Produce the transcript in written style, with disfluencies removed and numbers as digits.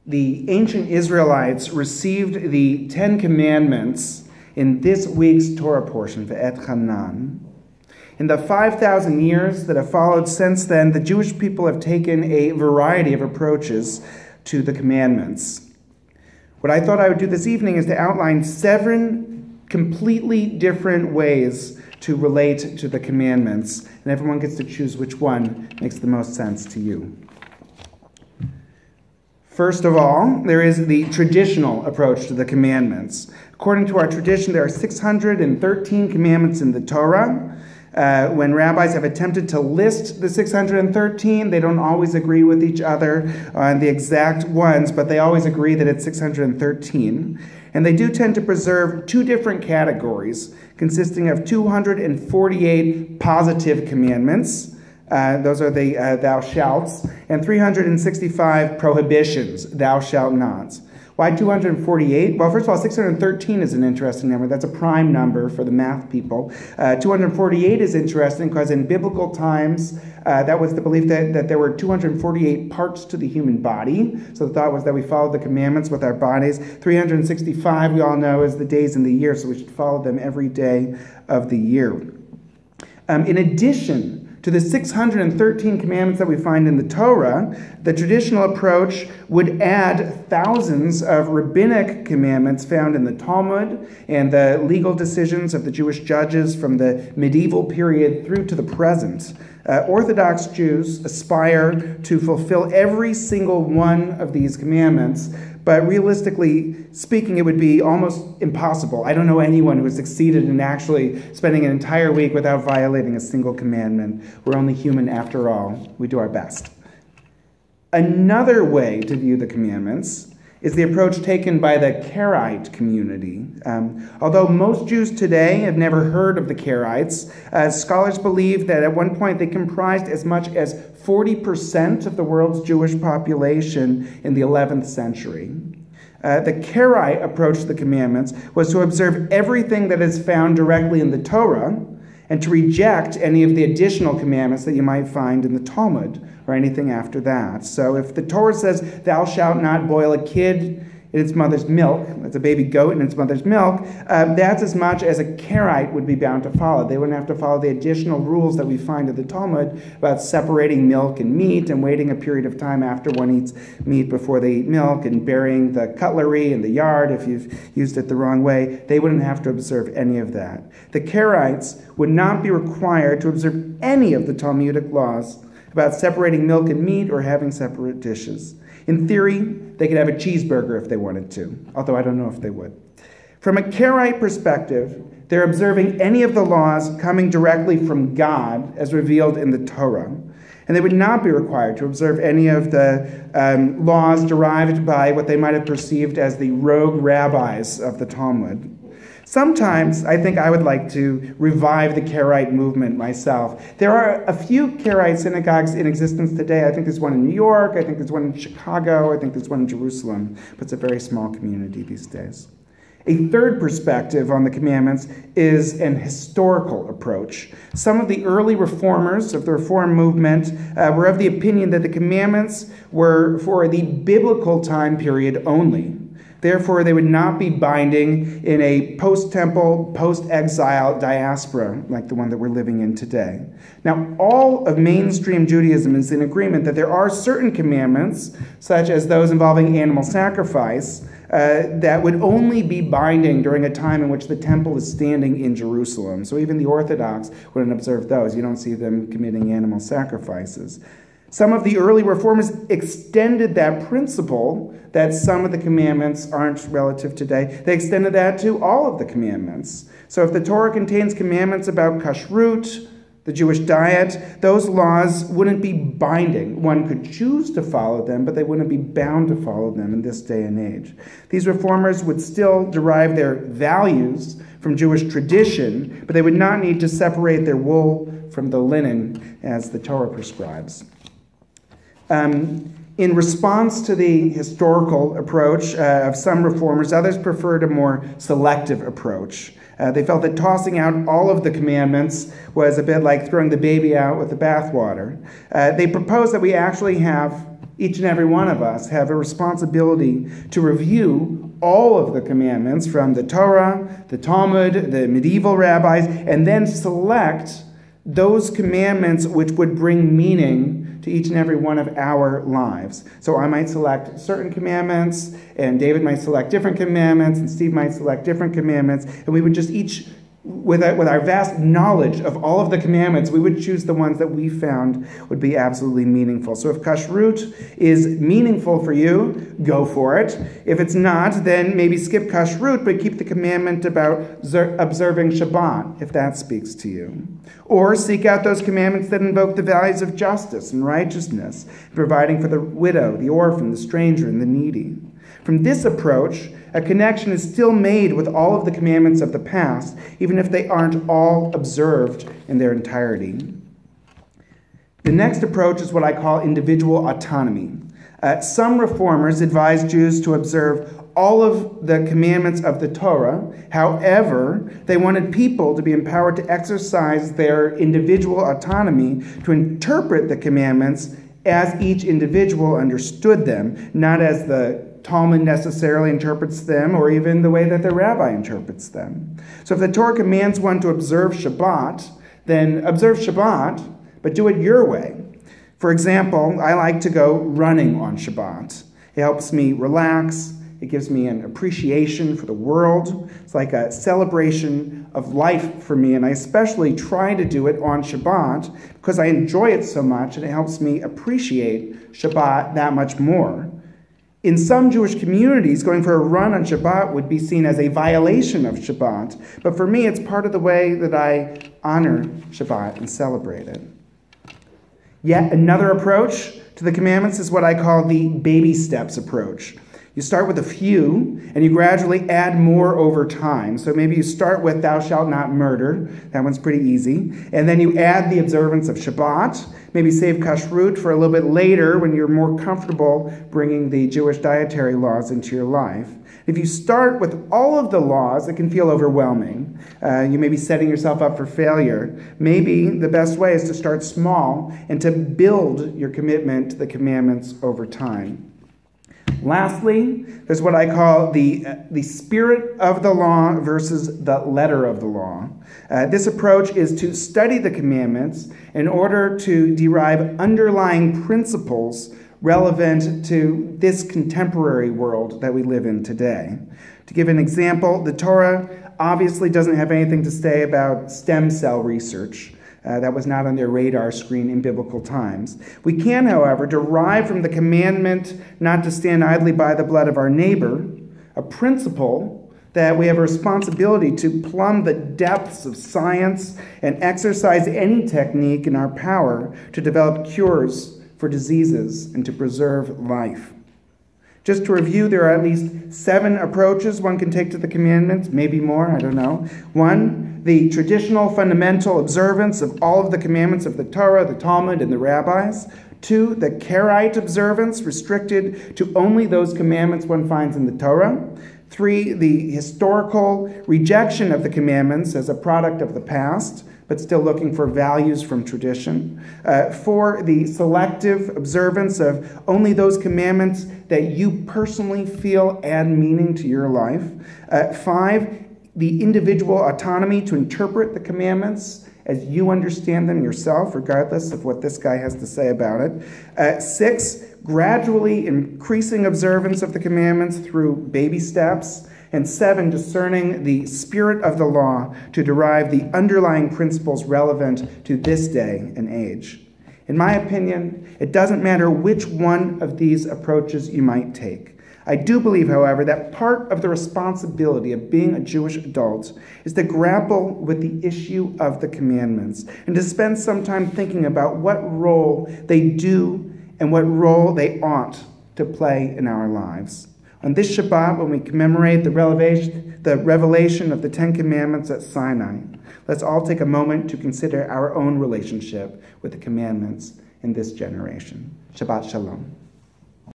The ancient Israelites received the Ten Commandments in this week's Torah portion, Ve'et Hanan. In the 5,000 years that have followed since then, the Jewish people have taken a variety of approaches to the commandments. What I thought I would do this evening is to outline 7 completely different ways to relate to the commandments, and everyone gets to choose which one makes the most sense to you. First of all, there is the traditional approach to the commandments. According to our tradition, there are 613 commandments in the Torah. When rabbis have attempted to list the 613, they don't always agree with each other on the exact ones, but they always agree that it's 613. And they do tend to preserve 2 different categories, consisting of 248 positive commandments. Those are the thou shalts, and 365 prohibitions, thou shalt nots. Why 248? Well, first of all, 613 is an interesting number. That's a prime number for the math people. 248 is interesting because in biblical times, that was the belief that there were 248 parts to the human body. So the thought was that we followed the commandments with our bodies. 365, we all know, is the days in the year, so we should follow them every day of the year. In addition to the 613 commandments that we find in the Torah, the traditional approach would add thousands of rabbinic commandments found in the Talmud and the legal decisions of the Jewish judges from the medieval period through to the present. Orthodox Jews aspire to fulfill every single one of these commandments, but realistically speaking, it would be almost impossible. I don't know anyone who has succeeded in actually spending an entire week without violating a single commandment. We're only human after all. We do our best. Another way to view the commandments is the approach taken by the Karaite community. Although most Jews today have never heard of the Karaites, scholars believe that at one point they comprised as much as 40% of the world's Jewish population in the 11th century. The Karaite approach to the commandments was to observe everything that is found directly in the Torah and to reject any of the additional commandments that you might find in the Talmud or anything after that. So if the Torah says, thou shalt not boil a kid in its mother's milk, it's a baby goat in its mother's milk, that's as much as a Karaite would be bound to follow. They wouldn't have to follow the additional rules that we find in the Talmud about separating milk and meat and waiting a period of time after one eats meat before they eat milk and burying the cutlery in the yard if you've used it the wrong way. They wouldn't have to observe any of that. The Karaites would not be required to observe any of the Talmudic laws about separating milk and meat or having separate dishes. In theory, they could have a cheeseburger if they wanted to, although I don't know if they would. From a Karaite perspective, they're observing any of the laws coming directly from God as revealed in the Torah. And they would not be required to observe any of the laws derived by what they might have perceived as the rogue rabbis of the Talmud. Sometimes I think I would like to revive the Karaite movement myself. There are a few Karaite synagogues in existence today. I think there's one in New York, I think there's one in Chicago, I think there's one in Jerusalem, but it's a very small community these days. A third perspective on the commandments is an historical approach. Some of the early reformers of the Reform movement were of the opinion that the commandments were for the biblical time period only. Therefore, they would not be binding in a post-temple, post-exile diaspora like the one that we're living in today. Now, all of mainstream Judaism is in agreement that there are certain commandments, such as those involving animal sacrifice, that would only be binding during a time in which the temple is standing in Jerusalem. So even the Orthodox wouldn't observe those. You don't see them committing animal sacrifices. Some of the early reformers extended that principle that some of the commandments aren't relative today. They extended that to all of the commandments. So if the Torah contains commandments about kashrut, the Jewish diet, those laws wouldn't be binding. One could choose to follow them, but they wouldn't be bound to follow them in this day and age. These reformers would still derive their values from Jewish tradition, but they would not need to separate their wool from the linen as the Torah prescribes. In response to the historical approach of some reformers, others preferred a more selective approach. They felt that tossing out all of the commandments was a bit like throwing the baby out with the bathwater. They proposed that we actually have each and every one of us have a responsibility to review all of the commandments from the Torah, the Talmud, the medieval rabbis, and then select those commandments which would bring meaning to each and every one of our lives. So I might select certain commandments, and David might select different commandments, and Steve might select different commandments, and we would just each, with our vast knowledge of all of the commandments, we would choose the ones that we found would be absolutely meaningful. So if kashrut is meaningful for you, go for it. If it's not, then maybe skip kashrut, but keep the commandment about observing Shabbat, if that speaks to you. Or seek out those commandments that invoke the values of justice and righteousness, providing for the widow, the orphan, the stranger, and the needy. From this approach, a connection is still made with all of the commandments of the past, even if they aren't all observed in their entirety. The next approach is what I call individual autonomy. Some reformers advise Jews to observe all of the commandments of the Torah. However, they wanted people to be empowered to exercise their individual autonomy to interpret the commandments as each individual understood them, not as the Talmud necessarily interprets them, or even the way that the rabbi interprets them. So if the Torah commands one to observe Shabbat, then observe Shabbat, but do it your way. For example, I like to go running on Shabbat. It helps me relax. It gives me an appreciation for the world. It's like a celebration of life for me, and I especially try to do it on Shabbat because I enjoy it so much, and it helps me appreciate Shabbat that much more. In some Jewish communities, going for a run on Shabbat would be seen as a violation of Shabbat. But for me, it's part of the way that I honor Shabbat and celebrate it. Yet another approach to the commandments is what I call the baby steps approach. You start with a few, and you gradually add more over time. So maybe you start with thou shalt not murder. That one's pretty easy. And then you add the observance of Shabbat. Maybe save kashrut for a little bit later when you're more comfortable bringing the Jewish dietary laws into your life. If you start with all of the laws, it can feel overwhelming. You may be setting yourself up for failure. Maybe the best way is to start small and to build your commitment to the commandments over time. Lastly, there's what I call the spirit of the law versus the letter of the law. This approach is to study the commandments in order to derive underlying principles relevant to this contemporary world that we live in today. To give an example, the Torah obviously doesn't have anything to say about stem cell research. That was not on their radar screen in biblical times. We can, however, derive from the commandment not to stand idly by the blood of our neighbor a principle that we have a responsibility to plumb the depths of science and exercise any technique in our power to develop cures for diseases and to preserve life. Just to review, there are at least 7 approaches one can take to the commandments, maybe more, I don't know. 1, the traditional fundamental observance of all of the commandments of the Torah, the Talmud, and the rabbis. 2, the Karaite observance, restricted to only those commandments one finds in the Torah. 3, the historical rejection of the commandments as a product of the past, but still looking for values from tradition. 4, the selective observance of only those commandments that you personally feel add meaning to your life. 5, the individual autonomy to interpret the commandments as you understand them yourself, regardless of what this guy has to say about it. 6, gradually increasing observance of the commandments through baby steps. And 7, discerning the spirit of the law to derive the underlying principles relevant to this day and age. In my opinion, it doesn't matter which one of these approaches you might take. I do believe, however, that part of the responsibility of being a Jewish adult is to grapple with the issue of the commandments and to spend some time thinking about what role they do and what role they ought to play in our lives. On this Shabbat, when we commemorate the revelation of the 10 Commandments at Sinai, let's all take a moment to consider our own relationship with the commandments in this generation. Shabbat Shalom.